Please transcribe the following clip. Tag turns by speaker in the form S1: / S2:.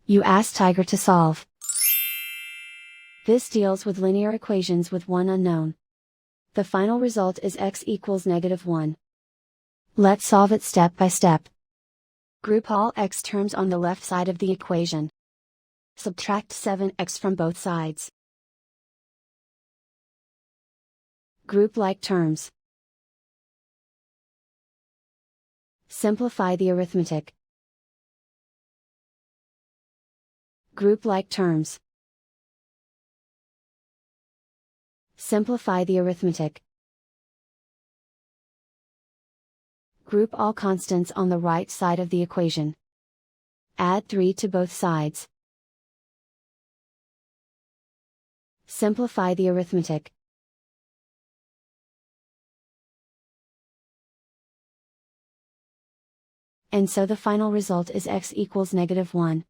S1: You ask Tiger to solve. This deals with linear equations with one unknown. The final result is x equals -1. Let's solve it step by step. Group all x terms on the left side of the equation. Subtract 7x from both sides. Group like terms. Simplify the arithmetic. Group like terms. Simplify the arithmetic. Group all constants on the right side of the equation. Add 3 to both sides. Simplify the arithmetic. And so the final result is x equals -1.